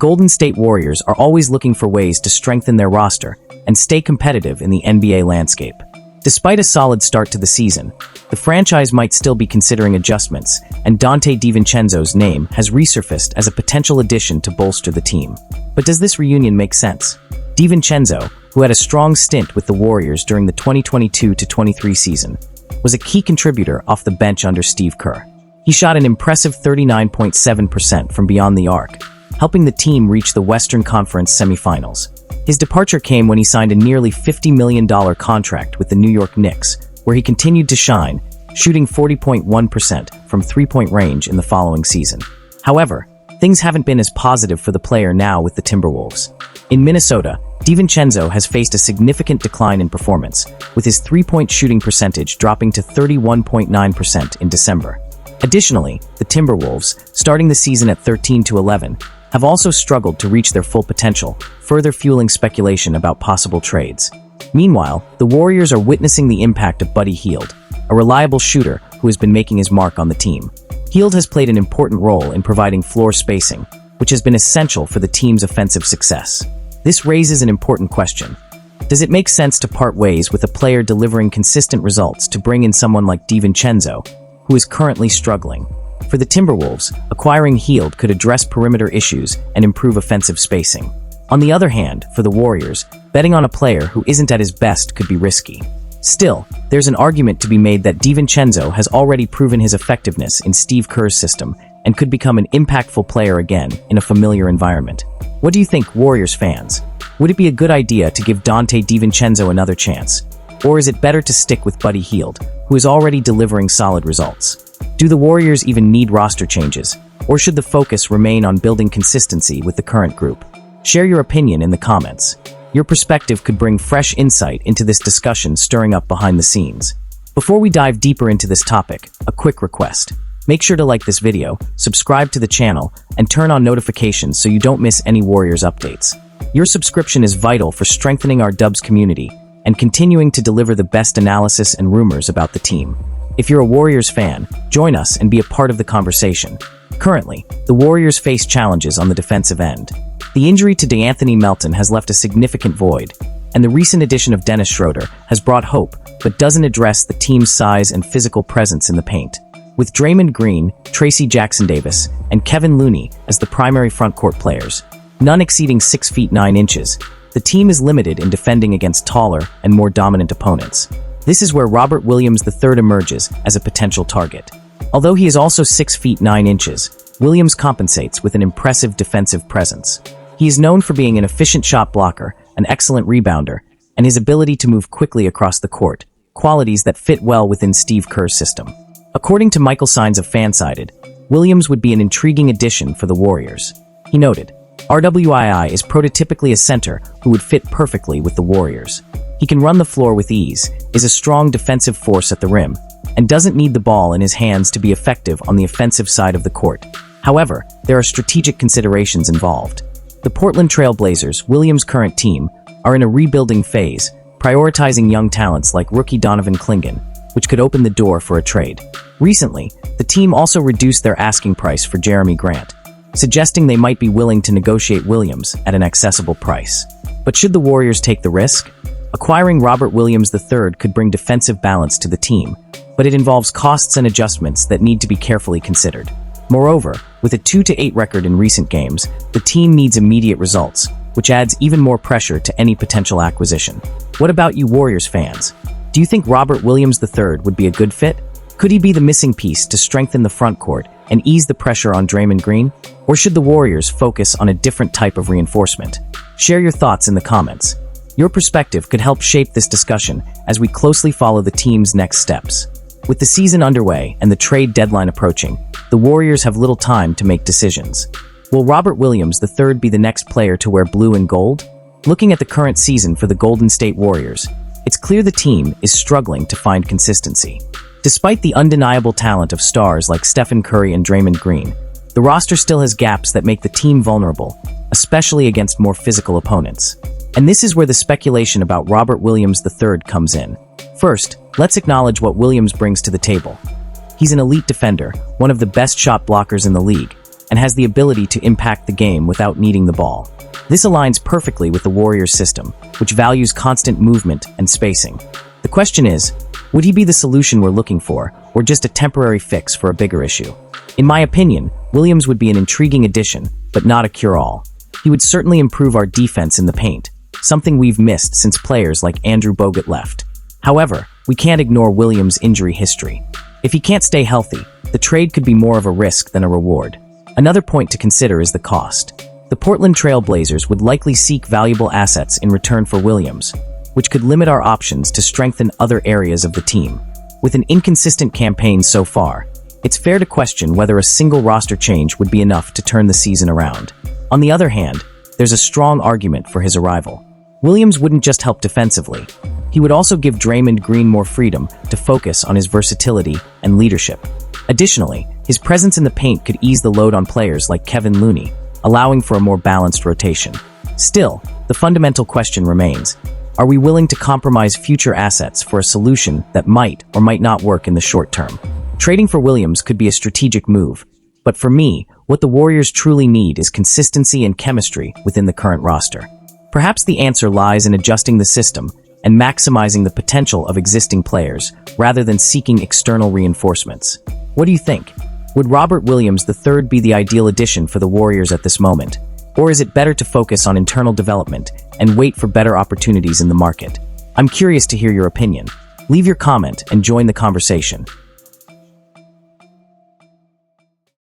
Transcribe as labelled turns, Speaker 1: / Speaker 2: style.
Speaker 1: Golden State Warriors are always looking for ways to strengthen their roster and stay competitive in the NBA landscape. Despite a solid start to the season, the franchise might still be considering adjustments, and Donte DiVincenzo's name has resurfaced as a potential addition to bolster the team. But does this reunion make sense? DiVincenzo, who had a strong stint with the Warriors during the 2022-23 season, was a key contributor off the bench under Steve Kerr. He shot an impressive 39.7% from beyond the arc, helping the team reach the Western Conference semifinals. His departure came when he signed a nearly $50 million contract with the New York Knicks, where he continued to shine, shooting 40.1% from three-point range in the following season. However, things haven't been as positive for the player now with the Timberwolves. In Minnesota, DiVincenzo has faced a significant decline in performance, with his three-point shooting percentage dropping to 31.9% in December. Additionally, the Timberwolves, starting the season at 13-11, have also struggled to reach their full potential, further fueling speculation about possible trades. Meanwhile, the Warriors are witnessing the impact of Buddy Hield, a reliable shooter who has been making his mark on the team. Hield has played an important role in providing floor spacing, which has been essential for the team's offensive success. This raises an important question. Does it make sense to part ways with a player delivering consistent results to bring in someone like DiVincenzo, who is currently struggling? For the Timberwolves, acquiring Hield could address perimeter issues and improve offensive spacing. On the other hand, for the Warriors, betting on a player who isn't at his best could be risky. Still, there's an argument to be made that DiVincenzo has already proven his effectiveness in Steve Kerr's system and could become an impactful player again in a familiar environment. What do you think, Warriors fans? Would it be a good idea to give Donte DiVincenzo another chance? Or is it better to stick with Buddy Hield, who is already delivering solid results? Do the Warriors even need roster changes, or should the focus remain on building consistency with the current group? Share your opinion in the comments. Your perspective could bring fresh insight into this discussion stirring up behind the scenes. Before we dive deeper into this topic, a quick request. Make sure to like this video, subscribe to the channel, and turn on notifications so you don't miss any Warriors updates. Your subscription is vital for strengthening our Dubs community and continuing to deliver the best analysis and rumors about the team. If you're a Warriors fan, join us and be a part of the conversation. Currently, the Warriors face challenges on the defensive end. The injury to DeAnthony Melton has left a significant void, and the recent addition of Dennis Schroeder has brought hope but doesn't address the team's size and physical presence in the paint. With Draymond Green, Tracy Jackson-Davis, and Kevin Looney as the primary frontcourt players, none exceeding 6 feet 9 inches, the team is limited in defending against taller and more dominant opponents. This is where Robert Williams III emerges as a potential target. Although he is also 6 feet 9 inches, Williams compensates with an impressive defensive presence. He is known for being an efficient shot blocker, an excellent rebounder, and his ability to move quickly across the court, qualities that fit well within Steve Kerr's system. According to Michael Sines of Fansided, Williams would be an intriguing addition for the Warriors. He noted, RWII is prototypically a center who would fit perfectly with the Warriors. He can run the floor with ease, is a strong defensive force at the rim, and doesn't need the ball in his hands to be effective on the offensive side of the court. However, there are strategic considerations involved. The Portland Trail Blazers, Williams' current team, are in a rebuilding phase, prioritizing young talents like rookie Donovan Clingan, which could open the door for a trade. Recently, the team also reduced their asking price for Jeremy Grant, suggesting they might be willing to negotiate Williams at an accessible price. But should the Warriors take the risk? Acquiring Robert Williams III could bring defensive balance to the team, but it involves costs and adjustments that need to be carefully considered. Moreover, with a 2-8 record in recent games, the team needs immediate results, which adds even more pressure to any potential acquisition. What about you Warriors fans? Do you think Robert Williams III would be a good fit? Could he be the missing piece to strengthen the front court and ease the pressure on Draymond Green? Or should the Warriors focus on a different type of reinforcement? Share your thoughts in the comments. Your perspective could help shape this discussion as we closely follow the team's next steps. With the season underway and the trade deadline approaching, the Warriors have little time to make decisions. Will Robert Williams III be the next player to wear blue and gold? Looking at the current season for the Golden State Warriors, it's clear the team is struggling to find consistency. Despite the undeniable talent of stars like Stephen Curry and Draymond Green, the roster still has gaps that make the team vulnerable, especially against more physical opponents. And this is where the speculation about Robert Williams III comes in. First, let's acknowledge what Williams brings to the table. He's an elite defender, one of the best shot blockers in the league, and has the ability to impact the game without needing the ball. This aligns perfectly with the Warriors' system, which values constant movement and spacing. The question is, would he be the solution we're looking for, or just a temporary fix for a bigger issue? In my opinion, Williams would be an intriguing addition, but not a cure-all. He would certainly improve our defense in the paint, something we've missed since players like Andrew Bogut left. However, we can't ignore Williams' injury history. If he can't stay healthy, the trade could be more of a risk than a reward. Another point to consider is the cost. The Portland Trail Blazers would likely seek valuable assets in return for Williams, which could limit our options to strengthen other areas of the team. With an inconsistent campaign so far, it's fair to question whether a single roster change would be enough to turn the season around. On the other hand, there's a strong argument for his arrival. Williams wouldn't just help defensively. He would also give Draymond Green more freedom to focus on his versatility and leadership. Additionally, his presence in the paint could ease the load on players like Kevin Looney, allowing for a more balanced rotation. Still, the fundamental question remains: are we willing to compromise future assets for a solution that might or might not work in the short term? Trading for Williams could be a strategic move, but for me, what the Warriors truly need is consistency and chemistry within the current roster. Perhaps the answer lies in adjusting the system and maximizing the potential of existing players rather than seeking external reinforcements. What do you think? Would Robert Williams III be the ideal addition for the Warriors at this moment? Or is it better to focus on internal development and wait for better opportunities in the market? I'm curious to hear your opinion. Leave your comment and join the conversation.